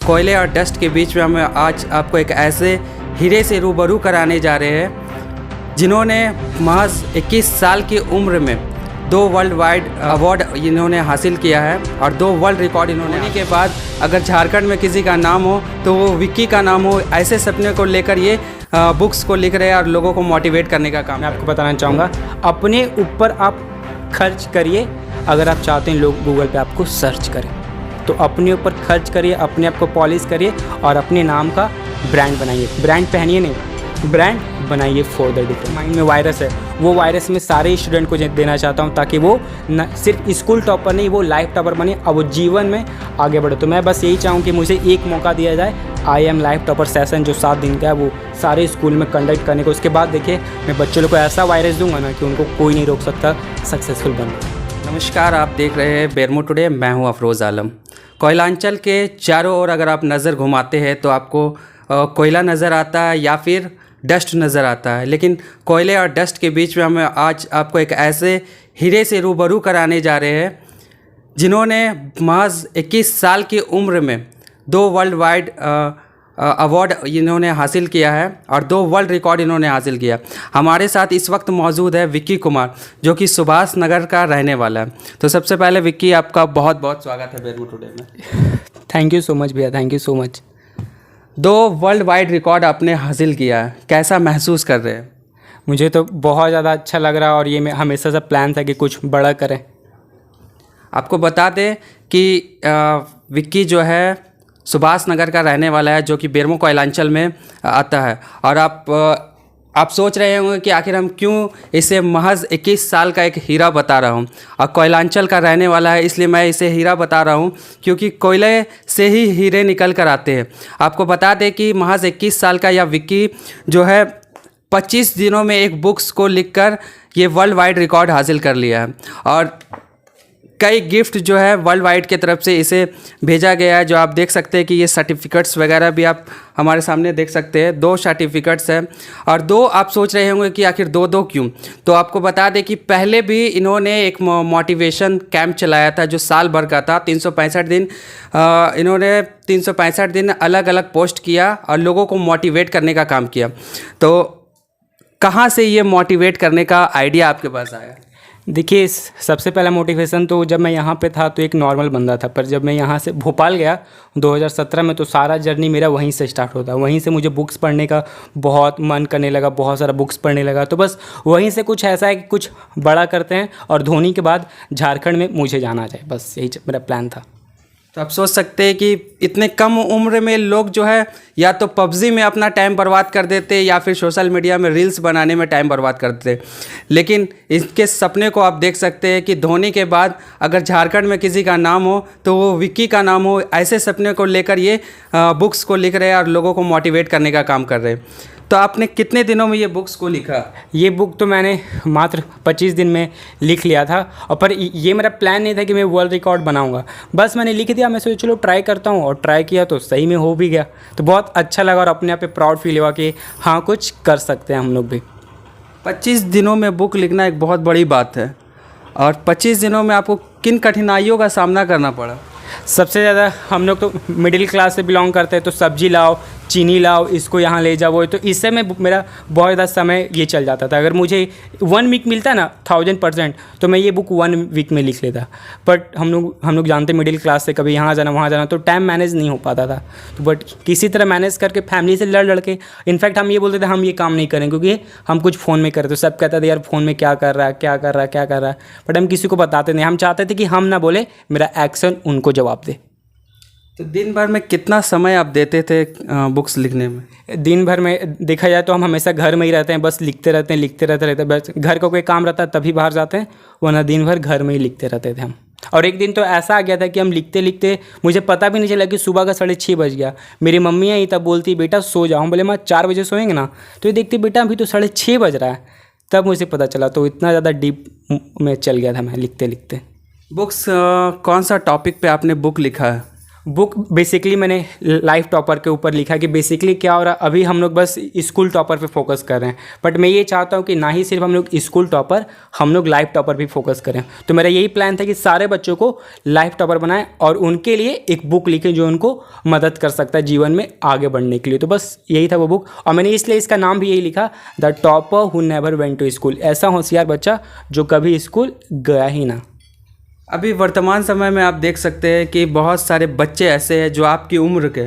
कोयले और डस्ट के बीच में हम आज आपको एक ऐसे हीरे से रूबरू कराने जा रहे हैं जिन्होंने महज 21 साल की उम्र में 2 वर्ल्ड वाइड अवार्ड इन्होंने हासिल किया है और 2 वर्ल्ड रिकॉर्ड इन्होंने होने के बाद अगर झारखंड में किसी का नाम हो तो वो विक्की का नाम हो। ऐसे सपने को लेकर ये बुक्स को लिख रहे हैं और लोगों को मोटिवेट करने का काम। मैं आपको बताना चाहूँगा, अपने ऊपर आप खर्च करिए। अगर आप चाहते हैं लोग गूगल पे आपको सर्च करें, तो अपने ऊपर खर्च करिए, अपने आप को पॉलिश करिए और अपने नाम का ब्रांड बनाइए। ब्रांड पहनिए नहीं, ब्रांड बनाइए फॉर द डिफरेंट। माइंड में वायरस है, वो वायरस में सारे स्टूडेंट को देना चाहता हूँ ताकि वो न सिर्फ स्कूल टॉपर नहीं, वो लाइफ टॉपर बने और वो जीवन में आगे बढ़े। तो मैं बस यही चाहूँ कि मुझे एक मौका दिया जाए, I am life topper session जो 7 दिन का है वो सारे स्कूल में कंडक्ट करने को। उसके बाद देखिए मैं बच्चों लोग को ऐसा वायरस दूंगा ना कि उनको कोई नहीं रोक सकता सक्सेसफुल बनना। नमस्कार, आप देख रहे हैं बेरमो टुडे। मैं हूं अफरोज़ आलम। कोयलांचल के चारों ओर अगर आप नज़र घुमाते हैं तो आपको कोयला नज़र आता है या फिर डस्ट नज़र आता है, लेकिन कोयले और डस्ट के बीच में हम आज आपको एक ऐसे हीरे से रूबरू कराने जा रहे हैं जिन्होंने महज 21 साल की उम्र में 2 वर्ल्ड वाइड अवार्ड इन्होंने हासिल किया है और 2 वर्ल्ड रिकॉर्ड इन्होंने हासिल किया। हमारे साथ इस वक्त मौजूद है विक्की कुमार, जो कि सुभाष नगर का रहने वाला है। तो सबसे पहले विक्की, आपका बहुत बहुत स्वागत है बेरमो टुडे में। थैंक यू सो मच भैया, thank you so much. 2 world wide record आपने हासिल किया है, कैसा महसूस कर रहे हैं? मुझे तो बहुत ज़्यादा अच्छा लग रहा है और ये मैं हमेशा से प्लान था कि कुछ बड़ा करें। आपको बता दें कि विक्की जो है सुभाष नगर का रहने वाला है, जो कि बेरमो कोयलांचल में आता है। और आप सोच रहे होंगे कि आखिर हम क्यों इसे महज 21 साल का एक हीरा बता रहा हूँ। और कोयलांचल का रहने वाला है इसलिए मैं इसे हीरा बता रहा हूँ, क्योंकि कोयले से ही हीरे निकल कर आते हैं। आपको बता दें कि महज 21 साल का यह विक्की जो है 25 दिनों में एक बुक्स को लिखकर ये वर्ल्ड वाइड रिकॉर्ड हासिल कर लिया है। और कई गिफ्ट जो है वर्ल्ड वाइड के तरफ से इसे भेजा गया है, जो आप देख सकते हैं कि ये सर्टिफिकेट्स वगैरह भी आप हमारे सामने देख सकते हैं। 2 सर्टिफिकेट्स हैं और 2 आप सोच रहे होंगे कि आखिर 2 क्यों। तो आपको बता दें कि पहले भी इन्होंने एक मोटिवेशन कैंप चलाया था जो साल भर का था। 365 दिन इन्होंने 365 दिन अलग अलग पोस्ट किया और लोगों को मोटिवेट करने का काम किया। तो कहाँ से ये मोटिवेट करने का आइडिया आपके पास आया? देखिए, सबसे पहला मोटिवेशन तो जब मैं यहाँ पे था तो एक नॉर्मल बंदा था, पर जब मैं यहाँ से भोपाल गया 2017 में तो सारा जर्नी मेरा वहीं से स्टार्ट होता। वहीं से मुझे बुक्स पढ़ने का बहुत मन करने लगा, बहुत सारा बुक्स पढ़ने लगा। तो बस वहीं से कुछ ऐसा है कि कुछ बड़ा करते हैं और धोनी के बाद झारखंड में मुझे जाना चाहिए, बस यही मेरा प्लान था। तो आप सोच सकते हैं कि इतने कम उम्र में लोग जो है या तो पबजी में अपना टाइम बर्बाद कर देते या फिर सोशल मीडिया में रील्स बनाने में टाइम बर्बाद कर देते, लेकिन इसके सपने को आप देख सकते हैं कि धोनी के बाद अगर झारखंड में किसी का नाम हो तो वो विक्की का नाम हो। ऐसे सपने को लेकर ये बुक्स को लिख रहे हैं और लोगों को मोटिवेट करने का काम कर रहे हैं। तो आपने कितने दिनों में ये बुक्स को लिखा? ये बुक तो मैंने मात्र 25 दिन में लिख लिया था। और पर ये मेरा प्लान नहीं था कि मैं वर्ल्ड रिकॉर्ड बनाऊंगा, बस मैंने लिख दिया। मैं सोचा चलो ट्राई करता हूँ और ट्राई किया तो सही में हो भी गया। तो बहुत अच्छा लगा और अपने आप पे प्राउड फील हुआ कि हाँ, कुछ कर सकते हैं हम लोग भी। 25 दिनों में बुक लिखना एक बहुत बड़ी बात है। और 25 दिनों में आपको किन कठिनाइयों का सामना करना पड़ा? सबसे ज़्यादा हम लोग तो मिडिल क्लास से बिलोंग करते हैं, तो सब्जी लाओ, चीनी लाओ, इसको यहाँ ले जाओ, तो इससे में मेरा बहुत ज़्यादा समय ये चल जाता था। अगर मुझे 1 वीक मिलता ना 1000% तो मैं ये बुक 1 वीक में लिख लेता। बट हम लोग जानते मिडिल क्लास से कभी यहाँ जाना वहाँ जाना, तो टाइम मैनेज नहीं हो पाता था। तो बट किसी तरह मैनेज करके फैमिली से लड़ के, इनफैक्ट हम ये बोलते थे हम ये काम नहीं करें क्योंकि हम कुछ फ़ोन में करें। तो सब कहते थे यार फ़ोन में क्या कर रहा है, क्या कर रहा है, क्या कर रहा है। बट हम किसी को बताते नहीं, हम चाहते थे कि हम ना बोले, मेरा एक्शन उनको जवाब दे। तो दिन भर में कितना समय आप देते थे बुक्स लिखने में? दिन भर में देखा जाए तो हम हमेशा घर में ही रहते हैं, बस लिखते रहते हैं। बस घर का कोई काम रहता है तभी बाहर जाते हैं, वरना दिन भर घर में ही लिखते रहते थे हम। और एक दिन तो ऐसा आ गया था कि हम लिखते लिखते मुझे पता भी नहीं चला कि सुबह का 6:30 बज गया। मेरी मम्मी आई तब बोलती बेटा सो जाओ। हम बोले माँ 4 बजे सोएंगे ना, तो ये देखती बेटा अभी तो 6:30 बज रहा है। तब मुझे पता चला। तो इतना ज़्यादा डीप में चल गया था मैं लिखते लिखते। बुक्स कौन सा टॉपिक पे आपने बुक लिखा है? बुक बेसिकली मैंने लाइफ टॉपर के ऊपर लिखा कि बेसिकली क्या हो रहा है, अभी हम लोग बस स्कूल टॉपर पे फोकस कर रहे हैं, बट मैं ये चाहता हूँ कि ना ही सिर्फ हम लोग स्कूल टॉपर, हम लोग लाइफ टॉपर भी फोकस करें। तो मेरा यही प्लान था कि सारे बच्चों को लाइफ टॉपर बनाएं और उनके लिए एक बुक लिखें जो उनको मदद कर सकता है जीवन में आगे बढ़ने के लिए। तो बस यही था वो बुक, और मैंने इसलिए इसका नाम भी यही लिखा, the topper who never went to school. ऐसा होशियार बच्चा जो कभी स्कूल गया ही ना। अभी वर्तमान समय में आप देख सकते हैं कि बहुत सारे बच्चे ऐसे हैं जो आपकी उम्र के,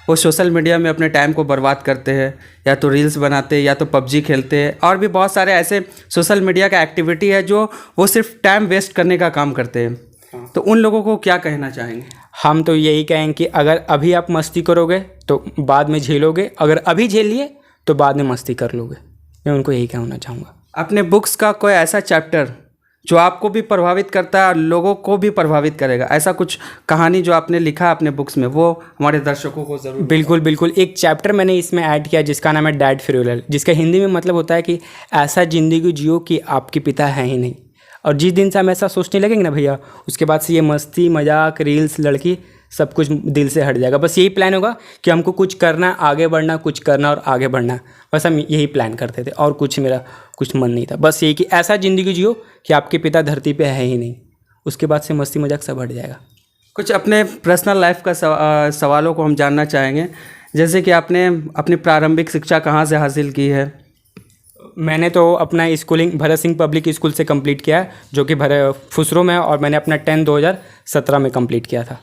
वो सोशल मीडिया में अपने टाइम को बर्बाद करते हैं, या तो रील्स बनाते हैं या तो पबजी खेलते हैं, और भी बहुत सारे ऐसे सोशल मीडिया का एक्टिविटी है जो वो सिर्फ टाइम वेस्ट करने का काम करते हैं। तो उन लोगों को क्या कहना चाहेंगे? हम तो यही कहेंगे कि अगर अभी आप मस्ती करोगे तो बाद में झेलोगे, अगर अभी झेल लिए तो बाद में मस्ती कर लोगे। मैं उनको यही कहना चाहूँगा। अपने बुक्स का कोई ऐसा चैप्टर जो आपको भी प्रभावित करता है और लोगों को भी प्रभावित करेगा, ऐसा कुछ कहानी जो आपने लिखा अपने बुक्स में, वो हमारे दर्शकों को ज़रूर। बिल्कुल बिल्कुल, एक चैप्टर मैंने इसमें ऐड किया जिसका नाम है डैड फेयरवेल, जिसका हिंदी में मतलब होता है कि ऐसा ज़िंदगी जियो कि आपके पिता है ही नहीं। और जिस दिन से हम ऐसा सोचने लगेंगे ना भैया, उसके बाद से ये मस्ती मजाक रील्स लड़की सब कुछ दिल से हट जाएगा। बस यही प्लान होगा कि हमको कुछ करना, आगे बढ़ना, कुछ करना और आगे बढ़ना, बस हम यही प्लान करते थे और कुछ मेरा कुछ मन नहीं था। बस यही कि ऐसा ज़िंदगी जियो कि आपके पिता धरती पे है ही नहीं, उसके बाद से मस्ती मजाक सब हट जाएगा। कुछ अपने पर्सनल लाइफ का सवालों को हम जानना चाहेंगे, जैसे कि आपने अपनी प्रारंभिक शिक्षा कहाँ से हासिल की है? मैंने तो अपना schooling Bharat Singh public school से कंप्लीट किया है, जो कि फुसरो में है, और मैंने अपना 10 2017 में कंप्लीट किया था।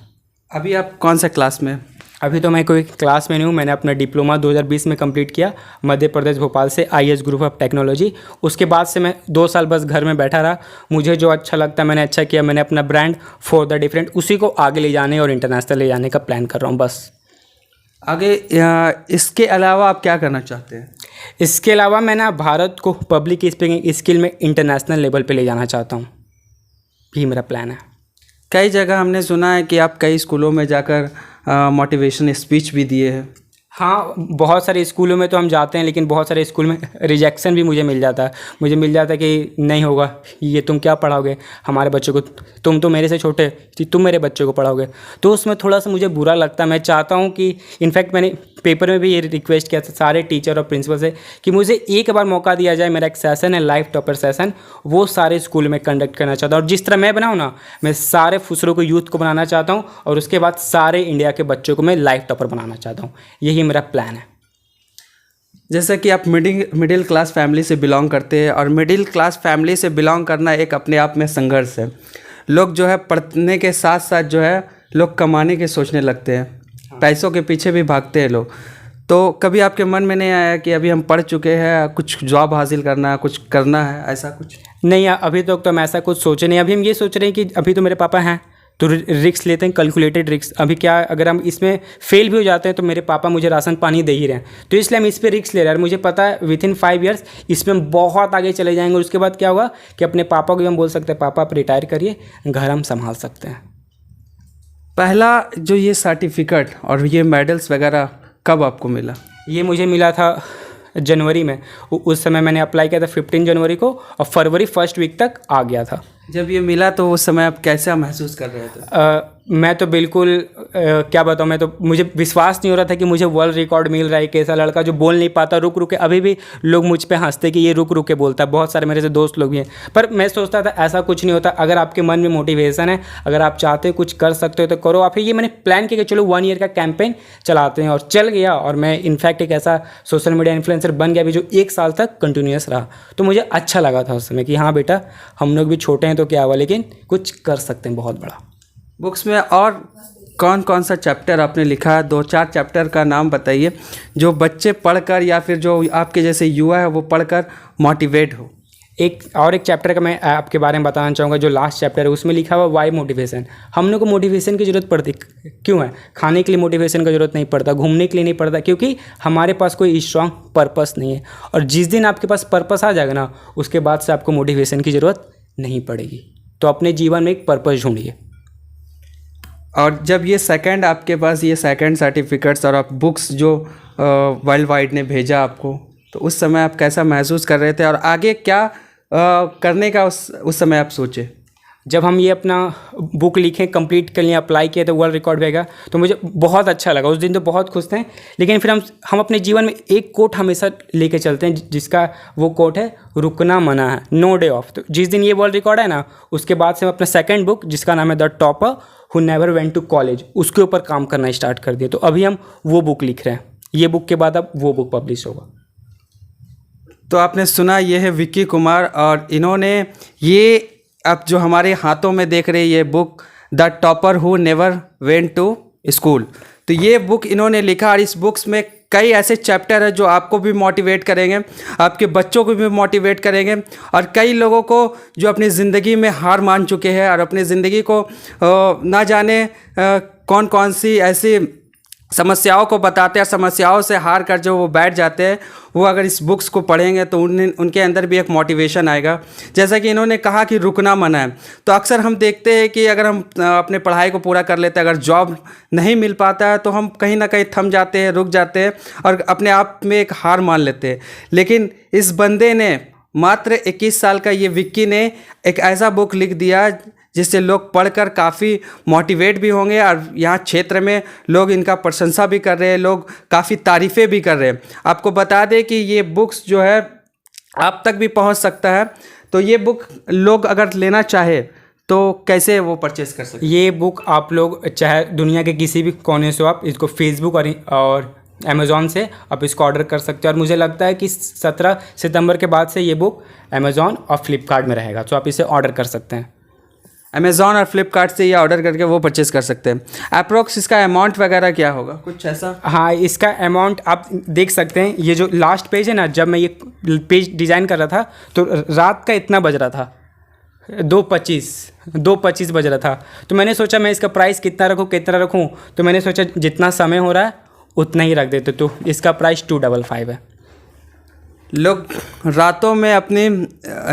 अभी आप कौन से क्लास में? अभी तो मैं कोई क्लास में नहीं हूँ। मैंने अपना डिप्लोमा 2020 में कंप्लीट किया मध्य प्रदेश भोपाल से, IS ग्रुप ऑफ टेक्नोलॉजी। उसके बाद से मैं 2 साल बस घर में बैठा रहा। मुझे जो अच्छा लगता मैंने अच्छा किया। मैंने अपना ब्रांड फॉर द डिफरेंट उसी को आगे ले जाने और इंटरनेशनल ले जाने का प्लान कर रहा हूँ बस। आगे इसके अलावा आप क्या करना चाहते हैं? इसके अलावा मैं ना भारत को पब्लिक स्पीकिंग स्किल में इंटरनेशनल लेवल पे ले जाना चाहता हूँ, यही मेरा प्लान है। कई जगह हमने सुना है कि आप कई स्कूलों में जाकर मोटिवेशन स्पीच भी दिए हैं। हाँ, बहुत सारे स्कूलों में तो हम जाते हैं, लेकिन बहुत सारे स्कूल में रिजेक्शन भी मुझे मिल जाता है। मुझे मिल जाता है कि नहीं होगा, ये तुम क्या पढ़ाओगे हमारे बच्चों को, तुम तो मेरे से छोटे, तुम मेरे बच्चों को पढ़ाओगे। तो उसमें थोड़ा सा मुझे बुरा लगता है। मैं चाहता हूँ कि इनफैक्ट मैंने पेपर में भी ये रिक्वेस्ट किया था सारे टीचर और प्रिंसिपल से कि मुझे एक बार मौका दिया जाए। मेरा एक सेशन है लाइफ टॉपर सेशन, वो सारे स्कूल में कंडक्ट करना चाहता हूँ। और जिस तरह मैं बनाऊँ ना, मैं सारे फुसरों को यूथ को बनाना चाहता हूँ, और उसके बाद सारे इंडिया के बच्चों को मैं लाइफ टॉपर बनाना चाहता हूँ। यही मेरा प्लान है। जैसे कि आप मिडिल क्लास फैमिली से बिलोंग करते हैं, और मिडिल क्लास फैमिली से बिलोंग करना एक अपने आप में संघर्ष है। लोग जो है पढ़ने के साथ साथ जो है लोग कमाने के सोचने लगते हैं, पैसों के पीछे भी भागते हैं लोग। तो कभी आपके मन में नहीं आया कि अभी हम पढ़ चुके हैं, कुछ जॉब हासिल करना है, कुछ करना है, ऐसा कुछ? नहीं, अभी तक तो हम ऐसा कुछ सोचे नहीं। अभी हम ये सोच रहे हैं कि अभी तो मेरे पापा हैं तो रिक्स लेते हैं, कैलकुलेटेड रिक्स। अभी क्या, अगर हम इसमें फेल भी हो जाते हैं तो मेरे पापा मुझे राशन पानी दे ही रहे हैं, तो इसलिए हम इस पर रिक्स ले रहे हैं। और मुझे पता है विथिन 5 ईयर्स इसमें हम बहुत आगे चले जाएंगे। और उसके बाद क्या होगा कि अपने पापा को भी हम बोल सकते हैं पापा आप रिटायर करिए, घर हम संभाल सकते हैं। पहला जो ये सर्टिफिकेट और ये मेडल्स वगैरह कब आपको मिला? ये मुझे मिला था जनवरी में। उस समय मैंने अप्लाई किया था 15 जनवरी को, और फरवरी 1st वीक तक आ गया था। जब ये मिला तो उस समय आप कैसा महसूस कर रहे थे? मैं तो बिल्कुल क्या बताऊँ, मैं तो मुझे विश्वास नहीं हो रहा था कि मुझे वर्ल्ड रिकॉर्ड मिल रहा है। एक ऐसा लड़का जो बोल नहीं पाता, रुक रुक के, अभी भी लोग मुझ पे हंसते कि ये रुक रुक के बोलता है। बहुत सारे मेरे से दोस्त लोग भी हैं, पर मैं सोचता था ऐसा कुछ नहीं होता। अगर आपके मन में मोटिवेशन है, अगर आप चाहते हो कुछ कर सकते हो तो करो। आप ये मैंने प्लान किया कि चलो 1 ईयर का कैंपेन चलाते हैं, और चल गया। और मैं इनफैक्ट एक ऐसा सोशल मीडिया इन्फ्लुएंसर बन गया भी जो 1 साल तक कंटिन्यूस रहा। तो मुझे अच्छा लगा था उस समय कि हाँ बेटा, हम लोग भी छोटे हैं तो क्या हुआ, लेकिन कुछ कर सकते हैं बहुत बड़ा। बुक्स में और कौन कौन सा चैप्टर आपने लिखा है? 2-4 चैप्टर का नाम बताइए जो बच्चे पढ़कर या फिर जो आपके जैसे युवा है वो पढ़कर मोटिवेट हो। एक चैप्टर का मैं आपके बारे में बताना चाहूँगा, जो लास्ट चैप्टर है उसमें लिखा हुआ वाई मोटिवेशन। हम लोग को मोटिवेशन की ज़रूरत पड़ती क्यों है? खाने के लिए मोटिवेशन का ज़रूरत नहीं पड़ता, घूमने के लिए नहीं पड़ता, क्योंकि हमारे पास कोई स्ट्रांग पर्पस नहीं है। और जिस दिन आपके पास पर्पस आ जाएगा ना, उसके बाद से आपको मोटिवेशन की ज़रूरत नहीं पड़ेगी। तो अपने जीवन में एक पर्पस ढूंढिए। और जब ये सेकंड आपके पास ये सेकंड सर्टिफिकेट्स और आप बुक्स जो वर्ल्ड वाइड ने भेजा आपको, तो उस समय आप कैसा महसूस कर रहे थे और आगे क्या करने का उस समय आप सोचे? जब हम ये अपना बुक लिखें, कंप्लीट कर लिए, अप्लाई किए तो वर्ल्ड रिकॉर्ड रहेगा, तो मुझे बहुत अच्छा लगा। उस दिन तो बहुत खुश थे। लेकिन फिर हम अपने जीवन में एक कोट हमेशा लेके चलते हैं, जिसका वो कोट है, रुकना मना है, नो डे ऑफ। तो जिस दिन ये वर्ल्ड रिकॉर्ड है ना, उसके बाद से हम अपना सेकंड बुक, जिसका नाम है the topper who never went to college, उसके ऊपर काम करना स्टार्ट कर दिया। तो अभी हम वो बुक लिख रहे हैं। ये बुक के बाद अब वो बुक पब्लिश होगा। तो आपने सुना, ये है विक्की कुमार, और इन्होंने ये अब जो हमारे हाथों में देख रहे हैं ये book, the topper who never went to school, तो ये बुक इन्होंने लिखा। और इस बुक्स में कई ऐसे चैप्टर है जो आपको भी मोटिवेट करेंगे, आपके बच्चों को भी मोटिवेट करेंगे, और कई लोगों को जो अपनी ज़िंदगी में हार मान चुके हैं और अपनी ज़िंदगी को ना जाने कौन कौन सी ऐसी समस्याओं को बताते हैं, समस्याओं से हार कर जो वो बैठ जाते हैं, वो अगर इस बुक्स को पढ़ेंगे तो उनके अंदर भी एक मोटिवेशन आएगा। जैसा कि इन्होंने कहा कि रुकना मना है, तो अक्सर हम देखते हैं कि अगर हम अपने पढ़ाई को पूरा कर लेते हैं, अगर जॉब नहीं मिल पाता है तो हम कहीं ना कहीं थम जाते हैं, रुक जाते हैं और अपने आप में एक हार मान लेते हैं। लेकिन इस बंदे ने, मात्र 21 साल का ये विक्की ने, एक ऐसा बुक लिख दिया जिससे लोग पढ़कर काफ़ी मोटिवेट भी होंगे, और यहाँ क्षेत्र में लोग इनका प्रशंसा भी कर रहे हैं, लोग काफ़ी तारीफ़ें भी कर रहे हैं। आपको बता दें कि ये बुक्स जो है आप तक भी पहुँच सकता है। तो ये बुक लोग अगर लेना चाहे तो कैसे वो परचेस कर सकते हैं? ये बुक आप लोग चाहे दुनिया के किसी भी कोने से, आप इसको फेसबुक और अमेज़ॉन से आप इसको ऑर्डर कर सकते हो। और मुझे लगता है कि 17 सितंबर के बाद से ये बुक अमेज़ॉन और फ्लिपकार्ट में रहेगा, तो आप इसे ऑर्डर कर सकते हैं। अमेज़ॉन और फ्लिपकार्ट से ये ऑर्डर करके वो परचेस कर सकते हैं। अप्रोक्स इसका अमाउंट वगैरह क्या होगा, कुछ ऐसा? हाँ, इसका अमाउंट आप देख सकते हैं। ये जो लास्ट पेज है ना, जब मैं ये पेज डिज़ाइन कर रहा था तो रात का इतना बज रहा था, 2:25 बज रहा था। तो मैंने सोचा मैं इसका प्राइस कितना रखूँ, तो मैंने सोचा जितना समय हो रहा है उतना ही रख देते, तो इसका प्राइस 255 है। लोग रातों में अपनी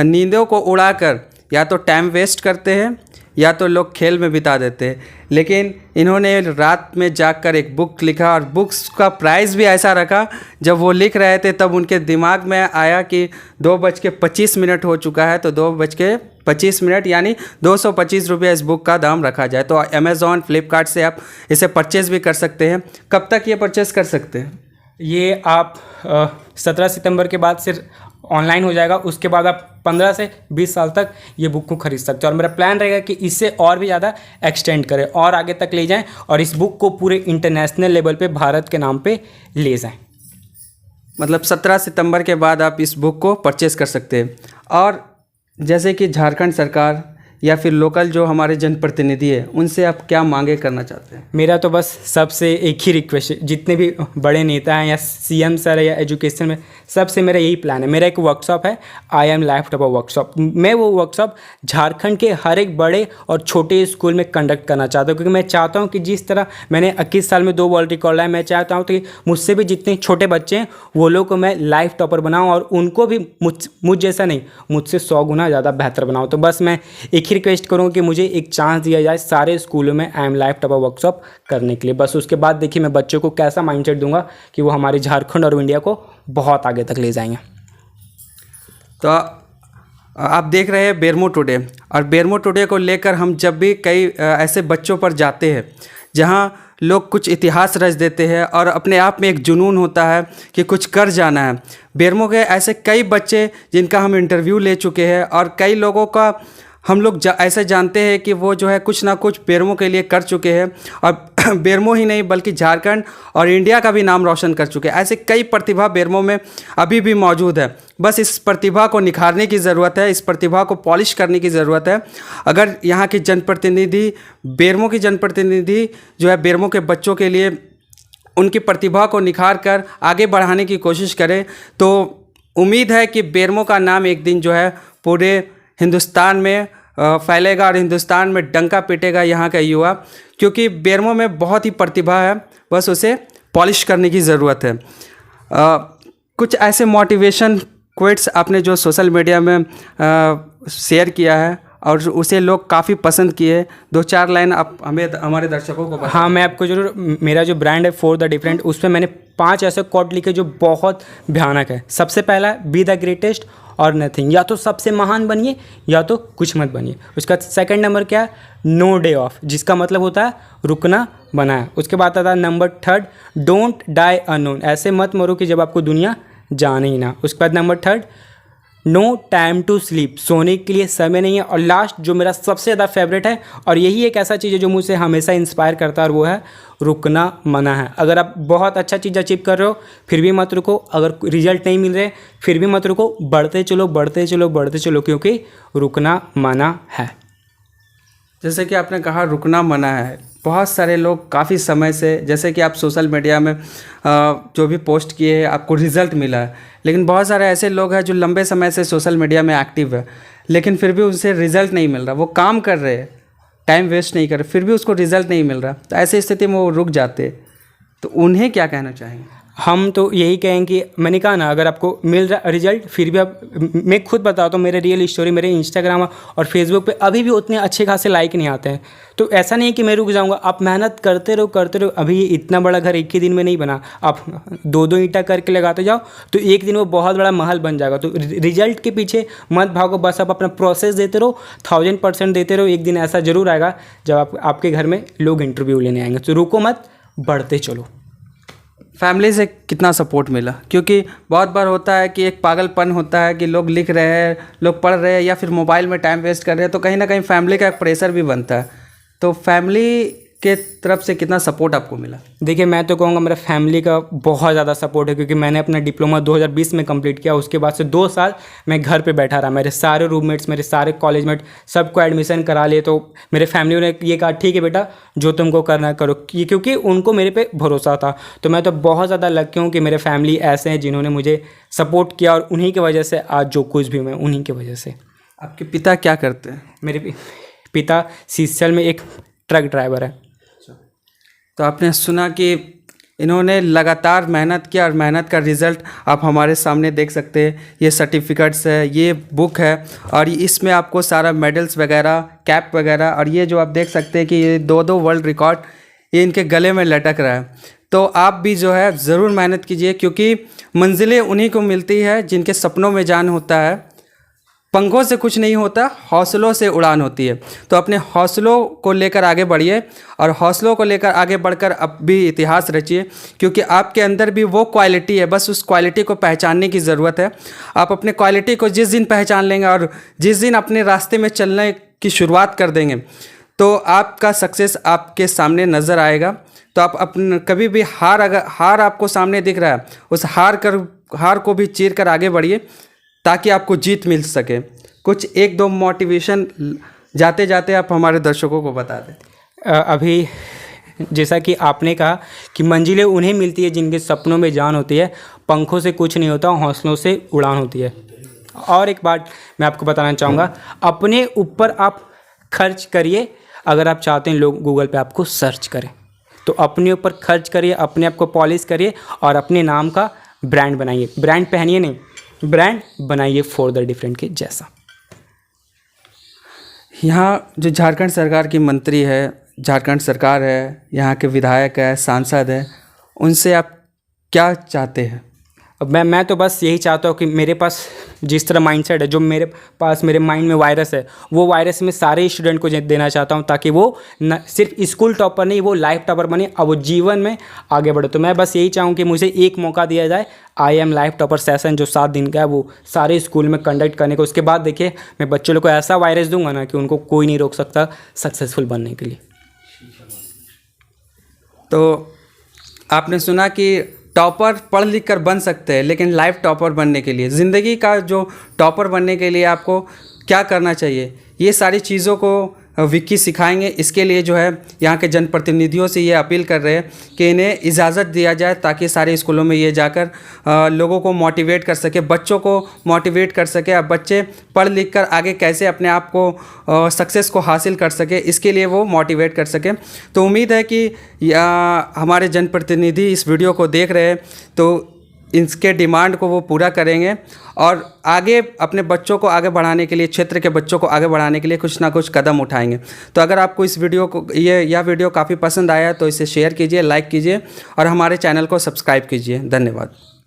नींदों को उड़ाकर या तो टाइम वेस्ट करते हैं या तो लोग खेल में बिता देते हैं, लेकिन इन्होंने रात में जागकर एक बुक लिखा, और बुक्स का प्राइस भी ऐसा रखा, जब वो लिख रहे थे तब उनके दिमाग में आया कि 2:25 हो चुका है, तो 2:25 यानी 225 रुपये इस बुक का दाम रखा जाए। तो अमेज़ॉन, फ्लिपकार्ट से आप इसे परचेज़ भी कर सकते हैं। कब तक ये परचेज़ कर सकते हैं? ये आप 17 सितंबर के बाद सिर्फ ऑनलाइन हो जाएगा। उसके बाद आप 15 से 20 साल तक ये बुक को खरीद सकते हो। और मेरा प्लान रहेगा कि इससे और भी ज़्यादा एक्सटेंड करें और आगे तक ले जाएं, और इस बुक को पूरे इंटरनेशनल लेवल पे भारत के नाम पे ले जाएं। मतलब 17 सितंबर के बाद आप इस बुक को परचेज़ कर सकते हैं। और जैसे कि झारखंड सरकार या फिर लोकल जो हमारे जनप्रतिनिधि है, उनसे आप क्या मांगे करना चाहते हैं? मेरा तो बस सबसे एक ही रिक्वेस्ट है, जितने भी बड़े नेता हैं या सीएम सर है या एजुकेशन में, सबसे मेरा यही प्लान है। मेरा एक वर्कशॉप है, I am life topper workshop. मैं वो वर्कशॉप झारखंड के हर एक बड़े और छोटे स्कूल में कंडक्ट करना चाहता हूँ, क्योंकि मैं चाहता हूँ कि जिस तरह मैंने 21 साल में 2 वर्ल्ड रिकॉर्ड लाए, मैं चाहता हूँ कि मुझसे भी जितने छोटे बच्चे हैं वो लोग को मैं लाइफ टॉपर बनाऊँ, और उनको भी मुझ जैसा नहीं, मुझसे 100 गुना ज़्यादा बेहतर बनाऊँ। तो बस मैं एक रिक्वेस्ट करूँ कि मुझे एक चांस दिया जाए सारे स्कूलों में I am life topper workshop करने के लिए। बस उसके बाद देखिए मैं बच्चों को कैसा माइंडसेट दूंगा कि वो हमारे झारखंड और इंडिया को बहुत आगे तक ले जाएंगे। तो आप देख रहे हैं बेरमो टुडे, और बेरमो टुडे को लेकर हम जब भी कई ऐसे बच्चों पर जाते हैं जहां लोग कुछ इतिहास रच देते हैं और अपने आप में एक जुनून होता है कि कुछ कर जाना है। बेरमो के ऐसे कई बच्चे जिनका हम इंटरव्यू ले चुके हैं, और कई लोगों का हम लोग ऐसे जानते हैं कि वो जो है कुछ ना कुछ बेरमो के लिए कर चुके हैं, और बेरमो ही नहीं बल्कि झारखंड और इंडिया का भी नाम रोशन कर चुके हैं। ऐसे कई प्रतिभा बेरमो में अभी भी मौजूद है। बस इस प्रतिभा को निखारने की ज़रूरत है, इस प्रतिभा को पॉलिश करने की ज़रूरत है। अगर यहाँ की जनप्रतिनिधि, बेरमो की जनप्रतिनिधि जो है बेरमो के बच्चों के लिए उनकी प्रतिभा को निखार कर आगे बढ़ाने की कोशिश करें, तो उम्मीद है कि बेरमो का नाम एक दिन जो है पूरे हिंदुस्तान में फैलेगा और हिंदुस्तान में डंका पीटेगा यहाँ का युवा, क्योंकि बेरमो में बहुत ही प्रतिभा है, बस उसे पॉलिश करने की ज़रूरत है। कुछ ऐसे मोटिवेशन क्वेट्स आपने जो सोशल मीडिया में शेयर किया है और उसे लोग काफ़ी पसंद किए, 2-4 लाइन आप हमें हमारे दर्शकों को बताएं। हाँ, मैं आपको जरूर, मेरा जो ब्रांड है फॉर द डिफरेंट, उस पर मैंने 5 ऐसे कोट लिखे जो बहुत भयानक है। सबसे पहला, बी द ग्रेटेस्ट और नथिंग। या तो सबसे महान बनिए या तो कुछ मत बनिए। उसका सेकंड नंबर क्या है? नो डे ऑफ, जिसका मतलब होता है रुकना मना है। उसके बाद आता है number third, don't die unknown, ऐसे मत मरो कि जब आपको दुनिया जाने ही ना। उसके बाद number third, no time to sleep, सोने के लिए समय नहीं है। और लास्ट जो मेरा सबसे ज़्यादा फेवरेट है, और यही एक ऐसा चीज़ है जो मुझे हमेशा इंस्पायर करता है, और वो है रुकना मना है। अगर आप बहुत अच्छा चीज़ अचीव कर रहे हो फिर भी मत रुको, अगर रिजल्ट नहीं मिल रहे फिर भी मत रुको, बढ़ते चलो बढ़ते चलो बढ़ते चलो, क्योंकि रुकना मना है। जैसे कि आपने कहा रुकना मना है, बहुत सारे लोग काफ़ी समय से, जैसे कि आप सोशल मीडिया में जो भी पोस्ट किए हैं आपको रिज़ल्ट मिला है, लेकिन बहुत सारे ऐसे लोग हैं जो लंबे समय से सोशल मीडिया में एक्टिव है लेकिन फिर भी उनसे रिज़ल्ट नहीं मिल रहा। वो काम कर रहे हैं, टाइम वेस्ट नहीं कर रहे, फिर भी उसको रिज़ल्ट नहीं मिल रहा। तो ऐसी स्थिति में वो रुक जाते, तो उन्हें क्या कहना चाहेंगे? हम तो यही कहेंगे कि मैंने कहा ना, अगर आपको मिल रहा रिजल्ट फिर भी आप, मैं खुद बताता हूँ मेरे रियल स्टोरी, मेरे इंस्टाग्राम और फेसबुक पे अभी भी उतने अच्छे खासे लाइक नहीं आते हैं। तो ऐसा नहीं है कि मैं रुक जाऊँगा, आप मेहनत करते रहो करते रहो। अभी ये इतना बड़ा घर एक ही दिन में नहीं बना, आप दो दो ईंटा करके लगाते जाओ तो एक दिन वो बहुत बड़ा महल बन जाएगा। तो रिजल्ट के पीछे मत भागो, बस आप अपना प्रोसेस देते रहो, 1000% देते रहो। एक दिन ऐसा ज़रूर आएगा जब आपके घर में लोग इंटरव्यू लेने आएंगे। तो रुको मत, बढ़ते चलो। फैमिली से कितना सपोर्ट मिला? क्योंकि बहुत बार होता है कि एक पागलपन होता है कि लोग लिख रहे हैं, लोग पढ़ रहे हैं या फिर मोबाइल में टाइम वेस्ट कर रहे हैं, तो कहीं ना कहीं फैमिली का एक प्रेशर भी बनता है। तो फैमिली के तरफ से कितना सपोर्ट आपको मिला? देखिए, मैं तो कहूँगा मेरा फैमिली का बहुत ज़्यादा सपोर्ट है, क्योंकि मैंने अपना डिप्लोमा 2020 में कंप्लीट किया। उसके बाद से 2 साल मैं घर पे बैठा रहा। मेरे सारे रूममेट्स, मेरे सारे कॉलेजमेट सबको एडमिशन करा लिए। तो मेरे फैमिली ने ये कहा ठीक है बेटा, जो तुमको करना है करो, क्योंकि उनको मेरे पे भरोसा था। तो मैं तो बहुत ज़्यादा लकी हूँ कि मेरे फैमिली ऐसे हैं जिन्होंने मुझे सपोर्ट किया, और उन्हीं की वजह से आज जो कुछ भी मैं, उन्हीं की वजह से। आपके पिता क्या करते हैं? मेरे पिता सीसीएल में एक ट्रक ड्राइवर है। तो आपने सुना कि इन्होंने लगातार मेहनत किया और मेहनत का रिज़ल्ट आप हमारे सामने देख सकते हैं। ये सर्टिफिकेट्स है, ये बुक है, और इसमें आपको सारा मेडल्स वगैरह, कैप वगैरह, और ये जो आप देख सकते हैं कि ये 2 वर्ल्ड रिकॉर्ड ये इनके गले में लटक रहा है। तो आप भी जो है ज़रूर मेहनत कीजिए, क्योंकि मंजिलें उन्हीं को मिलती है जिनके सपनों में जान होता है। पंखों से कुछ नहीं होता, हौसलों से उड़ान होती है। तो अपने हौसलों को लेकर आगे बढ़िए, और हौसलों को लेकर आगे बढ़कर अब भी इतिहास रचिए, क्योंकि आपके अंदर भी वो क्वालिटी है, बस उस क्वालिटी को पहचानने की ज़रूरत है। आप अपने क्वालिटी को जिस दिन पहचान लेंगे और जिस दिन अपने रास्ते में चलने की शुरुआत कर देंगे, तो आपका सक्सेस आपके सामने नज़र आएगा। तो आप अपने कभी भी अगर हार आपको सामने दिख रहा है, उस हार को भी चीर कर आगे बढ़िए, ताकि आपको जीत मिल सके। कुछ 1-2 मोटिवेशन जाते जाते आप हमारे दर्शकों को बता दें। अभी जैसा कि आपने कहा कि मंजिलें उन्हें मिलती है जिनके सपनों में जान होती है, पंखों से कुछ नहीं होता, हौसलों से उड़ान होती है। और एक बात मैं आपको बताना चाहूँगा, अपने ऊपर आप खर्च करिए अगर आप चाहते हैं लोग गूगल पे आपको सर्च करें। तो अपने ऊपर खर्च करिए, अपने आप को पॉलिश करिए, और अपने नाम का ब्रांड बनाइए। ब्रांड पहनिए नहीं, ब्रांड बनाइए फॉर द डिफरेंट के जैसा। यहाँ जो झारखंड सरकार की मंत्री है, झारखंड सरकार है, यहाँ के विधायक है, सांसद है, उनसे आप क्या चाहते हैं? अब मैं तो बस यही चाहता हूँ कि मेरे पास जिस तरह माइंडसेट है, जो मेरे पास मेरे माइंड में वायरस है, वो वायरस मैं सारे स्टूडेंट को देना चाहता हूँ, ताकि वो न सिर्फ स्कूल टॉपर नहीं, वो लाइफ टॉपर बने और वो जीवन में आगे बढ़े। तो मैं बस यही चाहूँ कि मुझे एक मौका दिया जाए, I am life topper session जो 7 दिन का है, वो सारे स्कूल में कंडक्ट करने को। उसके बाद देखिए मैं बच्चों लोग को ऐसा वायरस दूंगा ना कि उनको कोई नहीं रोक सकता सक्सेसफुल बनने के लिए। तो आपने सुना कि टॉपर पढ़ लिख कर बन सकते हैं, लेकिन लाइफ टॉपर बनने के लिए, ज़िंदगी का जो टॉपर बनने के लिए आपको क्या करना चाहिए, ये सारी चीज़ों को विक्की सिखाएंगे। इसके लिए जो है यहाँ के जनप्रतिनिधियों से ये अपील कर रहे हैं कि इन्हें इजाज़त दिया जाए, ताकि सारे स्कूलों में ये जाकर लोगों को मोटिवेट कर सके, बच्चों को मोटिवेट कर सके। अब बच्चे पढ़ लिख कर आगे कैसे अपने आप को सक्सेस को हासिल कर सके, इसके लिए वो मोटिवेट कर सके। तो उम्मीद है कि हमारे जनप्रतिनिधि इस वीडियो को देख रहे हैं तो इसके डिमांड को वो पूरा करेंगे, और आगे अपने बच्चों को आगे बढ़ाने के लिए, क्षेत्र के बच्चों को आगे बढ़ाने के लिए कुछ ना कुछ कदम उठाएंगे। तो अगर आपको इस वीडियो को यह वीडियो काफ़ी पसंद आया तो इसे शेयर कीजिए, लाइक कीजिए, और हमारे चैनल को सब्सक्राइब कीजिए। धन्यवाद।